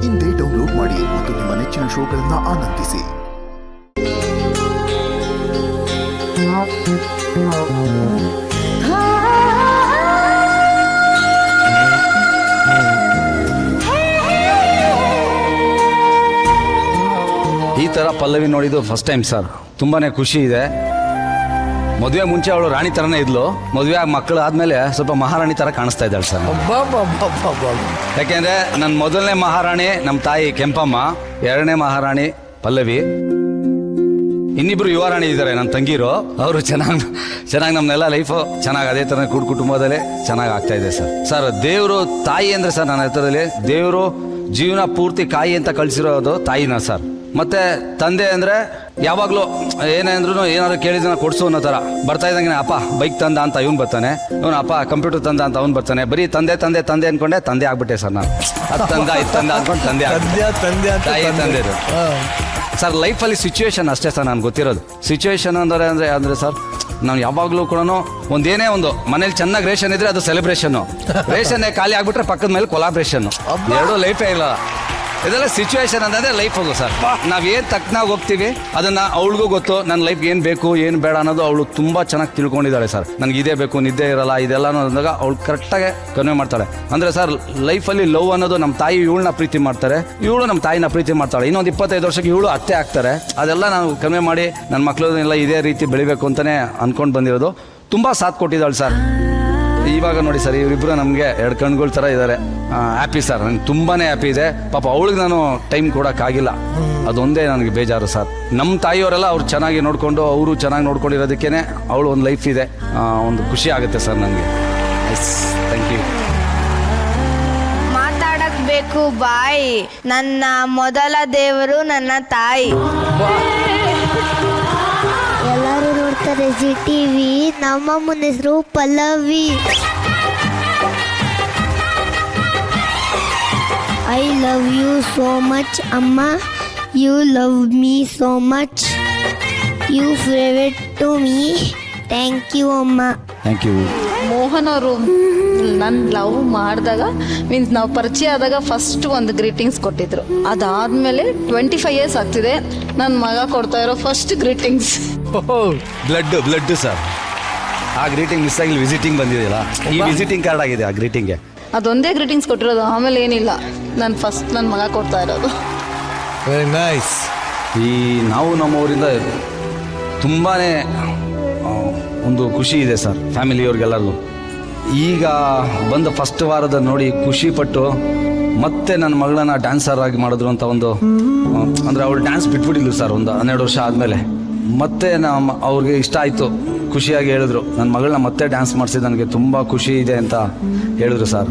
ಇಂದೇ ಡೌನ್ಲೋಡ್ ಮಾಡಿ ಮತ್ತು ನಿಮ್ಮ ನೆಚ್ಚಿನ ಶೋಗಳನ್ನು ಆನಂದಿಸಿ. ಈ ಥರ ಪಲ್ಲವಿ ನೋಡಿದ್ದು ಫಸ್ಟ್ ಟೈಮ್ ಸರ್. ತುಂಬಾ ಖುಷಿ ಇದೆ. ಮದುವೆ ಮುಂಚೆ ಅವಳು ರಾಣಿ ಥರನೇ ಇದ್ಲು. ಮದುವೆ ಮಕ್ಕಳು ಆದಮೇಲೆ ಸ್ವಲ್ಪ ಮಹಾರಾಣಿ ಥರ ಕಾಣಿಸ್ತಾ ಇದ್ದಾಳೆ ಸರ್. ಯಾಕೆಂದರೆ ನನ್ನ ಮೊದಲನೇ ಮಹಾರಾಣಿ ನಮ್ಮ ತಾಯಿ ಕೆಂಪಮ್ಮ, ಎರಡನೇ ಮಹಾರಾಣಿ ಪಲ್ಲವಿ, ಇನ್ನಿಬ್ರು ಯುವರಾಣಿ ಇದ್ದಾರೆ ನನ್ನ ತಂಗಿರು. ಅವರು ಚೆನ್ನಾಗಿ ನಮ್ಮನ್ನೆಲ್ಲ ಲೈಫು ಚೆನ್ನಾಗಿ ಅದೇ ಥರ ಕುಟುಂಬದಲ್ಲೇ ಚೆನ್ನಾಗಿ ಆಗ್ತಾ ಇದೆ ಸರ್. ಸರ್ ದೇವರು ತಾಯಿ ಅಂದರೆ ಸರ್ ನನ್ನ ಹತ್ರದಲ್ಲಿ ದೇವರು ಜೀವನ ಪೂರ್ತಿ ಕಾಯಿ ಅಂತ ಕಳಿಸಿರೋದು ತಾಯಿನ ಸರ್. ಮತ್ತು ತಂದೆ ಅಂದರೆ ಯಾವಾಗಲೂ ಏನೇ ಅಂದ್ರೂ ಏನಾದ್ರು ಕೇಳಿದ್ರೆ ಕೊಡಿಸು ಅನ್ನೋ ಥರ. ಬರ್ತಾ ಇದ್ದಂಗೆ ಅಪ್ಪ ಬೈಕ್ ತಂದ ಅಂತ ಇವನು ಬರ್ತಾನೆ, ಇವನು ಅಪ್ಪ ಕಂಪ್ಯೂಟರ್ ತಂದ ಅಂತ ಅವ್ನು ಬರ್ತಾನೆ. ಬರೀ ತಂದೆ ತಂದೆ ತಂದೆ ಅಂದ್ಕೊಂಡೆ ತಂದೆ ಆಗ್ಬಿಟ್ಟೆ ಸರ್ ನಾನು. ಅದು ತಂದ ಇದು ತಂದ ಅಂದ್ಕೊಂಡು ತಂದೆ ತಾಯಿ ತಂದೆದು ಸರ್. ಲೈಫಲ್ಲಿ ಸಿಚುವೇಶನ್ ಅಷ್ಟೇ ಸರ್ ನಾನು ಗೊತ್ತಿರೋದು. ಸಿಚುವೇಶನ್ ಅಂದರೆ ಸರ್ ನಾವು ಯಾವಾಗಲೂ ಕೂಡ ಒಂದೇನೇ ಒಂದು ಮನೇಲಿ ಚೆನ್ನಾಗಿ ರೇಷನ್ ಇದ್ರೆ ಅದು ಸೆಲೆಬ್ರೇಷನ್ನು, ರೇಷನ್ನೇ ಖಾಲಿ ಆಗ್ಬಿಟ್ರೆ ಪಕ್ಕದ ಮೇಲೆ ಕೊಲಾಬ್ರೇಷನ್ನು. ಎರಡೂ ಲೈಫೇ ಇಲ್ಲ. ಇದೆಲ್ಲ ಸಿಚುವೇಶನ್ ಅಂತಂದರೆ ಲೈಫ್ ಹೋಗು ಸರ್. ನಾವೇನು ತಕ್ಕನಾಗಿ ಹೋಗ್ತೀವಿ ಅದನ್ನು ಅವಳಿಗೂ ಗೊತ್ತು. ನನ್ನ ಲೈಫ್ಗೆ ಏನು ಬೇಕು ಏನು ಬೇಡ ಅನ್ನೋದು ಅವಳು ತುಂಬ ಚೆನ್ನಾಗಿ ತಿಳ್ಕೊಂಡಿದ್ದಾಳೆ ಸರ್. ನನಗೆ ಇದೇ ಬೇಕು, ನಿದ್ದೆ ಇರಲ್ಲ, ಇದೆಲ್ಲ ಅಂದಾಗ ಅವಳು ಕರೆಕ್ಟಾಗಿ ಕನ್ವೆ ಮಾಡ್ತಾಳೆ. ಅಂದರೆ ಸರ್ ಲೈಫಲ್ಲಿ ಲವ್ ಅನ್ನೋದು ನಮ್ಮ ತಾಯಿ ಇವಳನ್ನ ಪ್ರೀತಿ ಮಾಡ್ತಾರೆ, ಇವಳು ನಮ್ಮ ತಾಯಿನ ಪ್ರೀತಿ ಮಾಡ್ತಾಳೆ. ಇನ್ನೊಂದು 25 ವರ್ಷಕ್ಕೆ ಇವಳು ಅತ್ತೆ ಆಗ್ತಾರೆ. ಅದೆಲ್ಲ ನಾವು ಕನ್ವೆ ಮಾಡಿ ನನ್ನ ಮಕ್ಕಳನ್ನೆಲ್ಲ ಇದೇ ರೀತಿ ಬೆಳಿಬೇಕು ಅಂತಲೇ ಅಂದ್ಕೊಂಡು ಬಂದಿರೋದು. ತುಂಬ ಸಾಥ್ ಕೊಟ್ಟಿದ್ದಾಳೆ ಸರ್. ಇವಾಗ ನೋಡಿ ಸರ್ ಇವರಿಬ್ಬರು ನಮಗೆ 2 ಕಣ್ಗಳ ಥರ ಇದ್ದಾರೆ. ಹ್ಯಾಪಿ ಸರ್, ನನಗೆ ತುಂಬಾ ಹ್ಯಾಪಿ ಇದೆ. ಪಾಪ ಅವಳಿಗೆ ನಾನು ಟೈಮ್ ಕೊಡೋಕ್ಕಾಗಿಲ್ಲ, ಅದೊಂದೇ ನನಗೆ ಬೇಜಾರು ಸರ್. ನಮ್ಮ ತಾಯಿಯವರೆಲ್ಲ ಅವ್ರು ಚೆನ್ನಾಗಿ ನೋಡಿಕೊಂಡು ಅವರು ಚೆನ್ನಾಗಿ ನೋಡ್ಕೊಂಡಿರೋದಕ್ಕೇ ಅವಳು ಒಂದು ಲೈಫ್ ಇದೆ. ಒಂದು ಖುಷಿ ಆಗುತ್ತೆ ಸರ್ ನನಗೆ. Yes, thank you. ಮಾತಾಡಕ್ ಬೇಕು ಬಾಯಿ, ನನ್ನ ಮೊದಲ ದೇವರು ನನ್ನ ತಾಯಿ. ಎಲ್ಲರೂ ನೋಡ್ತಾರೆ ಜಿ ಟಿವಿ. ನಮ್ಮಮ್ಮನ ಹೆಸರು Pallavi. I love you so much ಅಮ್ಮ. You love me so much. You favourite to me. Thank you ಅಮ್ಮ. Thank you. ಮೋಹನ್ ಅವರು ನನ್ನ ಲವ್ ಮಾಡಿದಾಗ ಮೀನ್ಸ್ ನಾವು ಪರಿಚಯ ಆದಾಗ ಫಸ್ಟ್ ಒಂದು ಗ್ರೀಟಿಂಗ್ಸ್ ಕೊಟ್ಟಿದ್ರು. ಅದಾದಮೇಲೆ 25 ಇಯರ್ಸ್ ಆಗ್ತಿದೆ. ನನ್ನ ಮಗ ಕೊಡ್ತಾ ಇರೋ ಫಸ್ಟ್ ಗ್ರೀಟಿಂಗ್ಸ್ ಬ್ಲಡ್ ಸರ್. ಆ ಗ್ರೀಟಿಂಗ್ ಮಿಸ್ ಆಗಿ ವಿಸಿಟಿಂಗ್ ಬಂದಿದೆಯಲ್ಲ, ಈ ವಿಸಿಟಿಂಗ್ ಕಾರ್ಡ್ ಆಗಿದೆ ಆ ಗ್ರೀಟಿಂಗ್ಗೆ. ಅದೊಂದೇ ಗ್ರೀಟಿಂಗ್ಸ್ ಕೊಟ್ಟಿರೋದು, ಆಮೇಲೆ ಏನಿಲ್ಲ. ನಾನು ಫಸ್ಟ್ ನನ್ನ ಮಗ ಕೊಡ್ತಾ ಇರೋದು. Very nice. ಈ ನಾವು ನಮ್ಮವರಿಂದ ತುಂಬಾ ಒಂದು ಖುಷಿ ಇದೆ ಸರ್ ಫ್ಯಾಮಿಲಿಯವ್ರಿಗೆಲ್ಲರಿಗೂ. ಈಗ ಬಂದ ಫಸ್ಟ್ ವಾರದ ನೋಡಿ ಖುಷಿಪಟ್ಟು ಮತ್ತೆ ನನ್ನ ಮಗಳನ್ನ ಡ್ಯಾನ್ಸರ್ ಆಗಿ ಮಾಡಿದ್ರು ಅಂತ ಒಂದು ಅಂದರೆ ಅವಳು ಡ್ಯಾನ್ಸ್ ಬಿಟ್ಬಿಟ್ಟಿದ್ಲು ಸರ್ ಒಂದು 12 ವರ್ಷ ಆದಮೇಲೆ. ಮತ್ತೆ ಅವ್ರಿಗೆ ಇಷ್ಟ ಆಯಿತು, ಖುಷಿಯಾಗಿ ಹೇಳಿದ್ರು ನನ್ನ ಮಗಳನ್ನ ಮತ್ತೆ ಡ್ಯಾನ್ಸ್ ಮಾಡಿಸಿ ನನಗೆ ತುಂಬ ಖುಷಿ ಇದೆ ಅಂತ ಹೇಳಿದ್ರು ಸರ್.